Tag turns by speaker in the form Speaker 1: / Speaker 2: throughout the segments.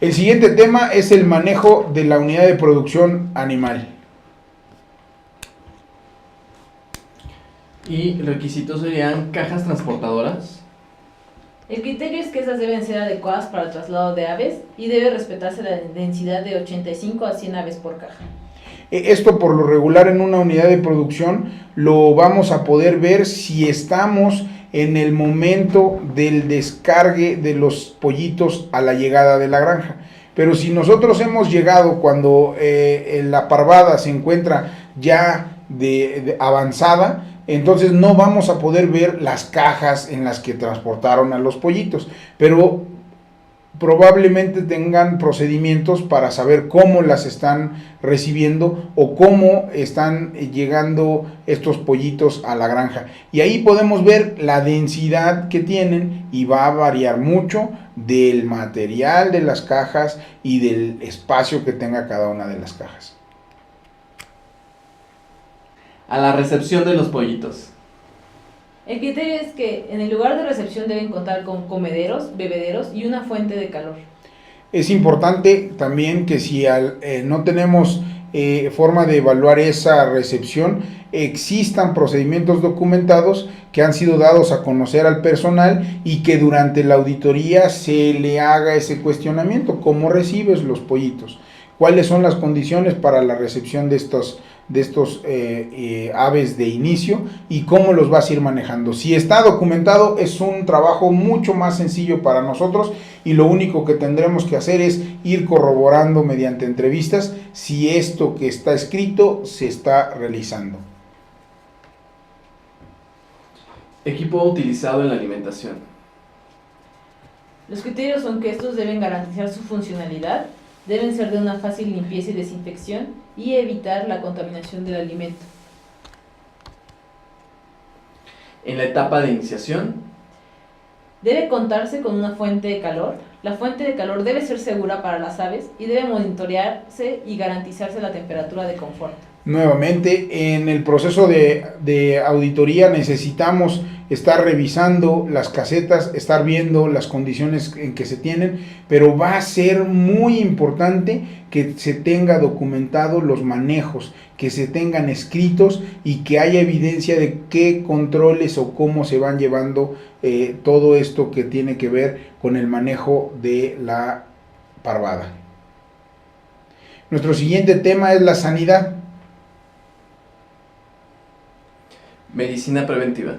Speaker 1: El siguiente tema es el manejo de la unidad de producción animal.
Speaker 2: Y requisitos serían cajas transportadoras.
Speaker 3: El criterio es que estas deben ser adecuadas para el traslado de aves y debe respetarse la densidad de 85 a 100 aves por caja.
Speaker 1: Esto por lo regular en una unidad de producción lo vamos a poder ver si estamos en el momento del descargue de los pollitos a la llegada de la granja. Pero si nosotros hemos llegado cuando la parvada se encuentra ya de avanzada, entonces no vamos a poder ver las cajas en las que transportaron a los pollitos, pero probablemente tengan procedimientos para saber cómo las están recibiendo o cómo están llegando estos pollitos a la granja. Y ahí podemos ver la densidad que tienen y va a variar mucho del material de las cajas y del espacio que tenga cada una de las cajas.
Speaker 2: A la recepción de los pollitos.
Speaker 3: El criterio es que en el lugar de recepción deben contar con comederos, bebederos y una fuente de calor.
Speaker 1: Es importante también que si no tenemos forma de evaluar esa recepción, existan procedimientos documentados que han sido dados a conocer al personal y que durante la auditoría se le haga ese cuestionamiento. ¿Cómo recibes los pollitos? ¿Cuáles son las condiciones para la recepción de estos aves de inicio y cómo los vas a ir manejando? Si está documentado, es un trabajo mucho más sencillo para nosotros y lo único que tendremos que hacer es ir corroborando mediante entrevistas si esto que está escrito se está realizando.
Speaker 2: Equipo utilizado en la alimentación.
Speaker 3: Los criterios son que estos deben garantizar su funcionalidad, deben ser de una fácil limpieza y desinfección y evitar la contaminación del alimento.
Speaker 2: En la etapa de iniciación.
Speaker 3: Debe contarse con una fuente de calor. La fuente de calor debe ser segura para las aves y debe monitorearse y garantizarse la temperatura de confort.
Speaker 1: Nuevamente, en el proceso de auditoría necesitamos estar revisando las casetas, estar viendo las condiciones en que se tienen, pero va a ser muy importante que se tenga documentado los manejos, que se tengan escritos y que haya evidencia de qué controles o cómo se van llevando todo esto que tiene que ver con el manejo de la parvada. Nuestro siguiente tema es la sanidad.
Speaker 2: Medicina preventiva.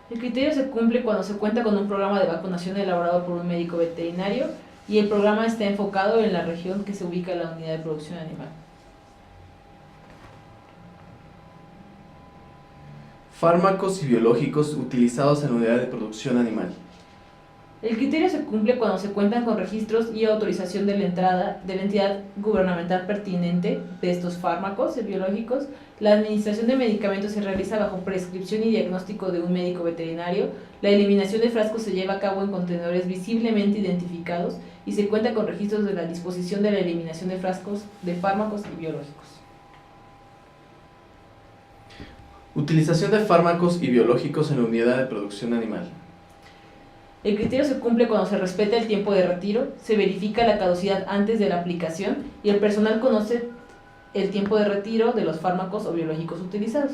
Speaker 3: El criterio se cumple cuando se cuenta con un programa de vacunación elaborado por un médico veterinario y el programa está enfocado en la región que se ubica la unidad de producción animal.
Speaker 2: Fármacos y biológicos utilizados en la unidad de producción animal.
Speaker 3: El criterio se cumple cuando se cuentan con registros y autorización de la entrada de la entidad gubernamental pertinente de estos fármacos biológicos. La administración de medicamentos se realiza bajo prescripción y diagnóstico de un médico veterinario. La eliminación de frascos se lleva a cabo en contenedores visiblemente identificados y se cuenta con registros de la disposición de la eliminación de frascos de fármacos y biológicos.
Speaker 2: Utilización de fármacos y biológicos en la unidad de producción animal.
Speaker 3: El criterio se cumple cuando se respeta el tiempo de retiro, se verifica la caducidad antes de la aplicación y el personal conoce el tiempo de retiro de los fármacos o biológicos utilizados.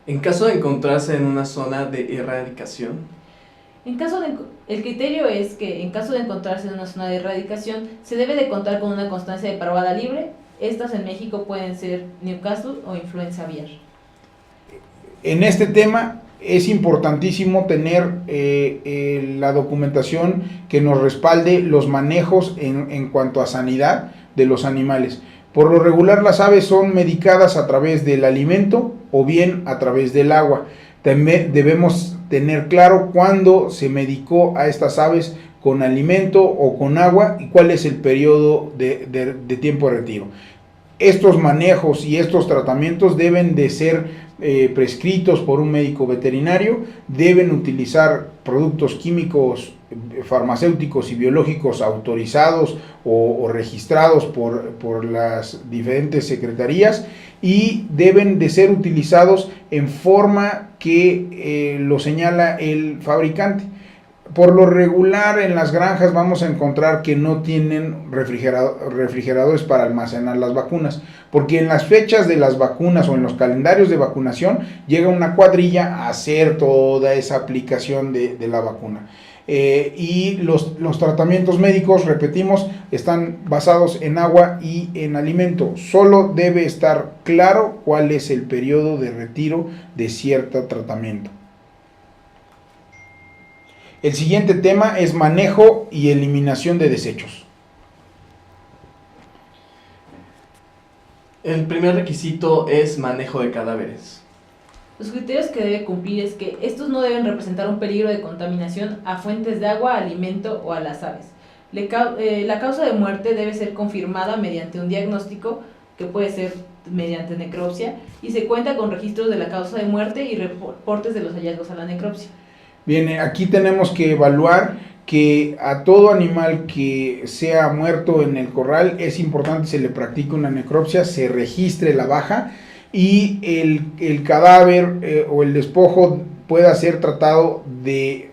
Speaker 2: En caso de encontrarse en una zona de erradicación.
Speaker 3: El criterio es que en caso de encontrarse en una zona de erradicación se debe de contar con una constancia de parvada libre. Estas en México pueden ser Newcastle o influenza aviar.
Speaker 1: En este tema es importantísimo tener la documentación que nos respalde los manejos en cuanto a sanidad de los animales. Por lo regular las aves son medicadas a través del alimento o bien a través del agua. También debemos tener claro cuándo se medicó a estas aves con alimento o con agua y cuál es el periodo de tiempo de retiro. Estos manejos y estos tratamientos deben de ser prescritos por un médico veterinario, deben utilizar productos químicos farmacéuticos y biológicos autorizados o registrados por las diferentes secretarías y deben de ser utilizados en forma que lo señala el fabricante. Por lo regular en las granjas vamos a encontrar que no tienen refrigeradores para almacenar las vacunas, porque en las fechas de las vacunas o en los calendarios de vacunación llega una cuadrilla a hacer toda esa aplicación de la vacuna. Y los tratamientos médicos, repetimos, están basados en agua y en alimento. Solo debe estar claro cuál es el periodo de retiro de cierto tratamiento. El siguiente tema es manejo y eliminación de desechos.
Speaker 2: El primer requisito es manejo de cadáveres.
Speaker 3: Los criterios que debe cumplir es que estos no deben representar un peligro de contaminación a fuentes de agua, alimento o a las aves. La causa de muerte debe ser confirmada mediante un diagnóstico, que puede ser mediante necropsia, y se cuenta con registros de la causa de muerte y reportes de los hallazgos a la necropsia.
Speaker 1: Bien, aquí tenemos que evaluar que a todo animal que sea muerto en el corral es importante se le practique una necropsia, se registre la baja y el cadáver o el despojo pueda ser tratado de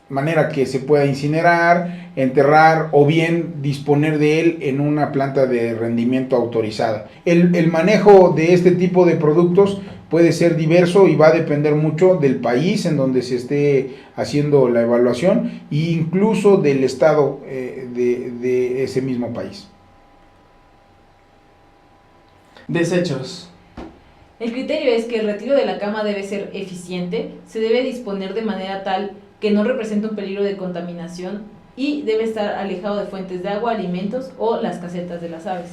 Speaker 1: manera que se pueda incinerar, enterrar o bien disponer de él en una planta de rendimiento autorizada. El manejo de este tipo de productos puede ser diverso y va a depender mucho del país en donde se esté haciendo la evaluación e incluso del estado de ese mismo país.
Speaker 2: Desechos.
Speaker 3: El criterio es que el retiro de la cama debe ser eficiente, se debe disponer de manera tal que no represente un peligro de contaminación y debe estar alejado de fuentes de agua, alimentos o las casetas de las aves.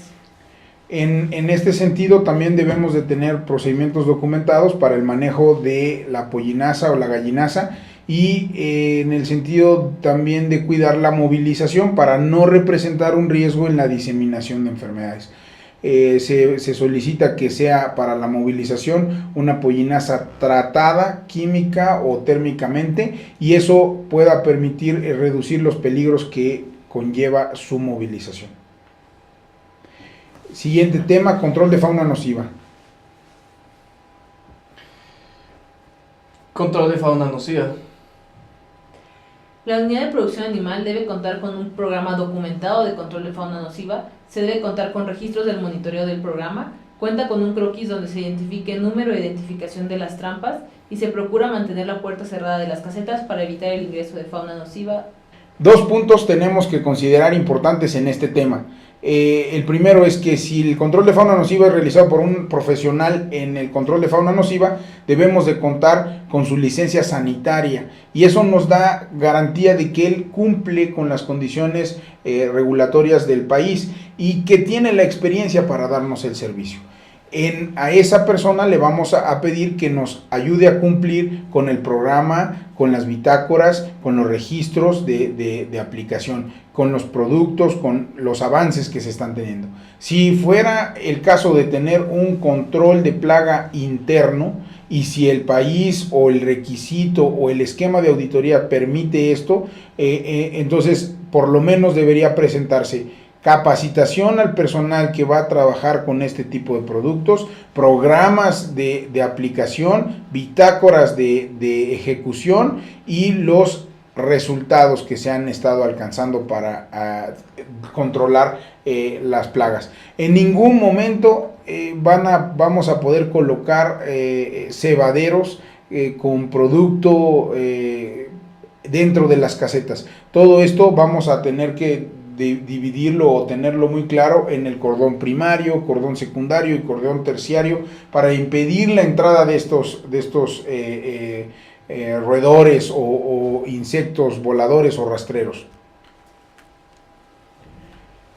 Speaker 1: En este sentido también debemos de tener procedimientos documentados para el manejo de la pollinaza o la gallinaza y en el sentido también de cuidar la movilización para no representar un riesgo en la diseminación de enfermedades. Se solicita que sea para la movilización una pollinaza tratada química o térmicamente y eso pueda permitir reducir los peligros que conlleva su movilización. Siguiente tema, control de fauna nociva.
Speaker 2: Control de fauna nociva.
Speaker 3: La unidad de producción animal debe contar con un programa documentado de control de fauna nociva, se debe contar con registros del monitoreo del programa, cuenta con un croquis donde se identifique el número de identificación de las trampas y se procura mantener la puerta cerrada de las casetas para evitar el ingreso de fauna nociva.
Speaker 1: Dos puntos tenemos que considerar importantes en este tema. El primero es que si el control de fauna nociva es realizado por un profesional en el control de fauna nociva, debemos de contar con su licencia sanitaria y eso nos da garantía de que él cumple con las condiciones regulatorias del país y que tiene la experiencia para darnos el servicio. A esa persona le vamos a pedir que nos ayude a cumplir con el programa, con las bitácoras, con los registros de aplicación, con los productos, con los avances que se están teniendo. Si fuera el caso de tener un control de plaga interno y si el país o el requisito o el esquema de auditoría permite esto, entonces por lo menos debería presentarse capacitación al personal que va a trabajar con este tipo de productos, programas de aplicación, bitácoras de ejecución y los resultados que se han estado alcanzando para controlar las plagas. En ningún momento vamos a poder colocar cebaderos con producto dentro de las casetas. Todo esto vamos a tener que dividirlo o tenerlo muy claro en el cordón primario, cordón secundario y cordón terciario para impedir la entrada de estos roedores o insectos voladores o rastreros.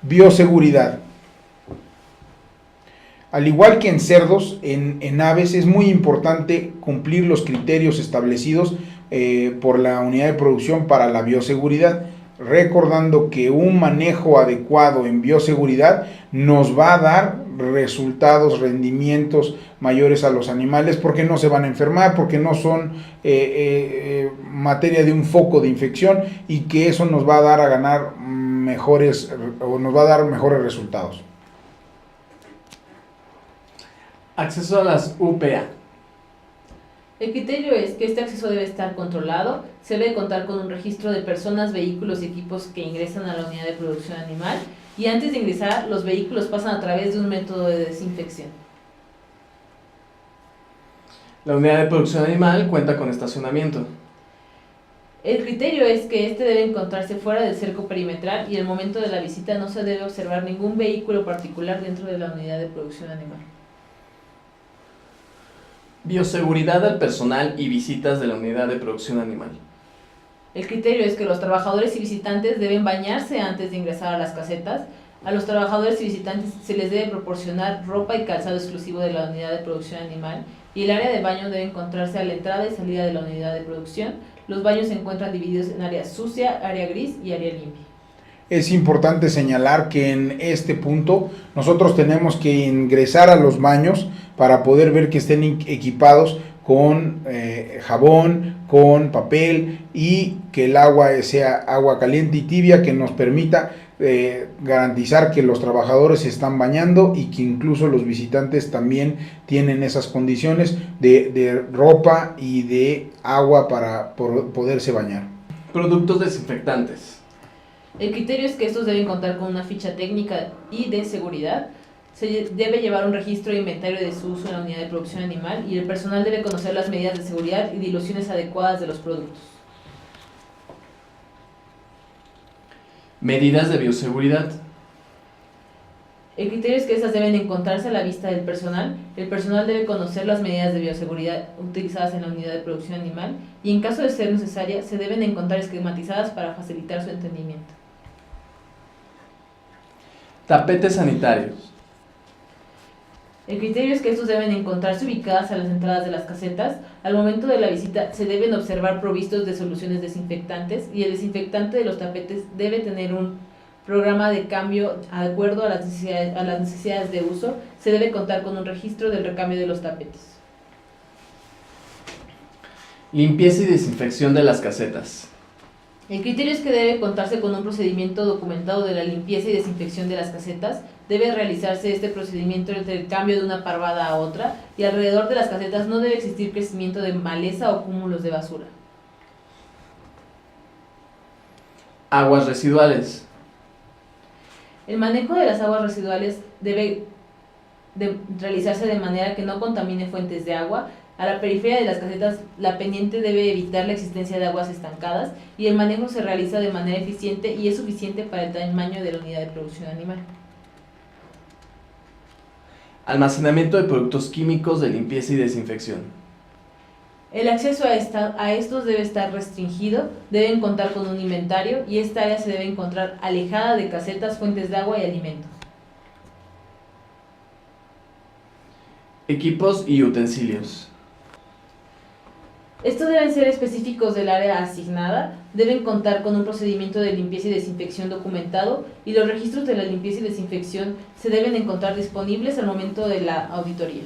Speaker 1: Bioseguridad. Al igual que en cerdos, en aves es muy importante cumplir los criterios establecidos por la unidad de producción para la bioseguridad, recordando que un manejo adecuado en bioseguridad nos va a dar resultados, rendimientos mayores a los animales, porque no se van a enfermar, porque no son materia de un foco de infección, y que eso nos va a dar a ganar mejores, o nos va a dar mejores resultados.
Speaker 2: Acceso a las UPA.
Speaker 3: El criterio es que este acceso debe estar controlado, se debe contar con un registro de personas, vehículos y equipos que ingresan a la unidad de producción animal, y antes de ingresar, los vehículos pasan a través de un método de desinfección.
Speaker 2: La unidad de producción animal cuenta con estacionamiento.
Speaker 3: El criterio es que este debe encontrarse fuera del cerco perimetral y al momento de la visita no se debe observar ningún vehículo particular dentro de la unidad de producción animal.
Speaker 2: Bioseguridad del personal y visitas de la unidad de producción animal.
Speaker 3: El criterio es que los trabajadores y visitantes deben bañarse antes de ingresar a las casetas. A los trabajadores y visitantes se les debe proporcionar ropa y calzado exclusivo de la unidad de producción animal, y el área de baño debe encontrarse a la entrada y salida de la unidad de producción. Los baños se encuentran divididos en área sucia, área gris y área limpia.
Speaker 1: Es importante señalar que en este punto nosotros tenemos que ingresar a los baños para poder ver que estén equipados con jabón, con papel, y que el agua sea agua caliente y tibia, que nos permita garantizar que los trabajadores se están bañando, y que incluso los visitantes también tienen esas condiciones de ropa y de agua para poderse bañar.
Speaker 2: Productos desinfectantes.
Speaker 3: El criterio es que estos deben contar con una ficha técnica y de seguridad. Se debe llevar un registro de inventario de su uso en la unidad de producción animal, y el personal debe conocer las medidas de seguridad y diluciones adecuadas de los productos.
Speaker 2: Medidas de bioseguridad.
Speaker 3: El criterio es que estas deben encontrarse a la vista del personal. El personal debe conocer las medidas de bioseguridad utilizadas en la unidad de producción animal, y en caso de ser necesaria se deben encontrar esquematizadas para facilitar su entendimiento.
Speaker 2: Tapetes sanitarios.
Speaker 3: El criterio es que estos deben encontrarse ubicadas a las entradas de las casetas. Al momento de la visita se deben observar provistos de soluciones desinfectantes, y el desinfectante de los tapetes debe tener un programa de cambio de acuerdo a las necesidades de uso. Se debe contar con un registro del recambio de los tapetes.
Speaker 2: Limpieza y desinfección de las casetas.
Speaker 3: El criterio es que debe contarse con un procedimiento documentado de la limpieza y desinfección de las casetas. Debe realizarse este procedimiento entre el cambio de una parvada a otra, y alrededor de las casetas no debe existir crecimiento de maleza o cúmulos de basura.
Speaker 2: Aguas residuales.
Speaker 3: El manejo de las aguas residuales debe realizarse de manera que no contamine fuentes de agua. A la periferia de las casetas, la pendiente debe evitar la existencia de aguas estancadas, y el manejo se realiza de manera eficiente y es suficiente para el tamaño de la unidad de producción animal.
Speaker 2: Almacenamiento de productos químicos de limpieza y desinfección.
Speaker 3: El acceso a estos debe estar restringido, deben contar con un inventario, y esta área se debe encontrar alejada de casetas, fuentes de agua y alimentos.
Speaker 2: Equipos y utensilios.
Speaker 3: Estos deben ser específicos del área asignada, deben contar con un procedimiento de limpieza y desinfección documentado, y los registros de la limpieza y desinfección se deben encontrar disponibles al momento de la auditoría.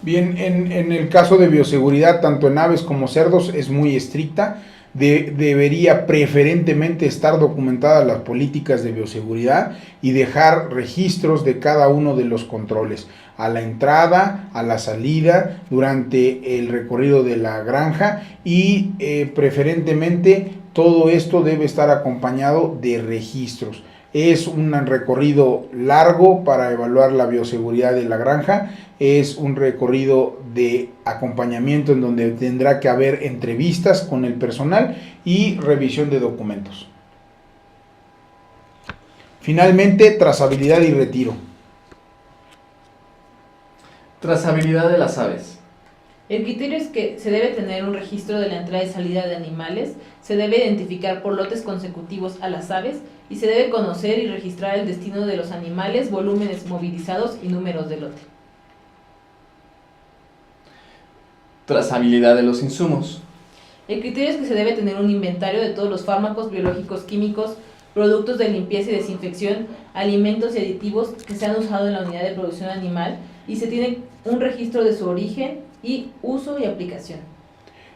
Speaker 1: Bien, en el caso de bioseguridad, tanto en aves como cerdos, es muy estricta. Debería preferentemente estar documentadas las políticas de bioseguridad y dejar registros de cada uno de los controles, a la entrada, a la salida, durante el recorrido de la granja, y preferentemente todo esto debe estar acompañado de registros. Es un recorrido largo para evaluar la bioseguridad de la granja, es un recorrido de acompañamiento en donde tendrá que haber entrevistas con el personal y revisión de documentos. Finalmente, trazabilidad y retiro.
Speaker 2: Trazabilidad de las aves.
Speaker 3: El criterio es que se debe tener un registro de la entrada y salida de animales, se debe identificar por lotes consecutivos a las aves, y se debe conocer y registrar el destino de los animales, volúmenes movilizados y números de lote.
Speaker 2: Trazabilidad de los insumos.
Speaker 3: El criterio es que se debe tener un inventario de todos los fármacos, biológicos, químicos, productos de limpieza y desinfección, alimentos y aditivos que se han usado en la unidad de producción animal y se tiene un registro de su origen y uso y aplicación.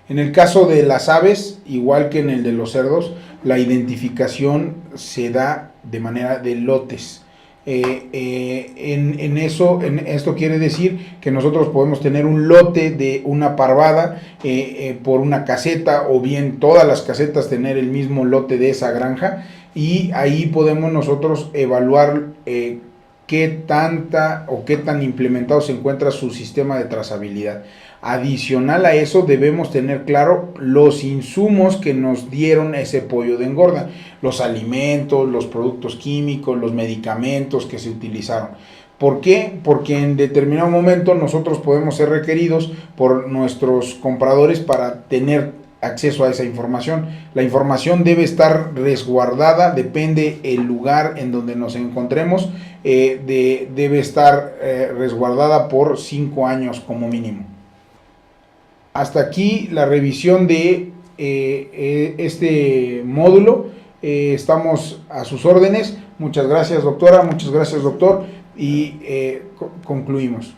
Speaker 1: En el caso de las aves, igual que en el de los cerdos, la identificación se da de manera de lotes. Esto quiere decir que nosotros podemos tener un lote de una parvada por una caseta, o bien todas las casetas tener el mismo lote de esa granja, y ahí podemos nosotros evaluar qué tanta o qué tan implementado se encuentra su sistema de trazabilidad. Adicional a eso, debemos tener claro los insumos que nos dieron ese pollo de engorda, los alimentos, los productos químicos, los medicamentos que se utilizaron. ¿Por qué? Porque en determinado momento nosotros podemos ser requeridos por nuestros compradores para tener acceso a esa información. La información debe estar resguardada, depende el lugar en donde nos encontremos, debe estar resguardada por 5 años como mínimo. Hasta aquí la revisión de este módulo. Estamos a sus órdenes. Muchas gracias, doctora, muchas gracias, doctor, y concluimos.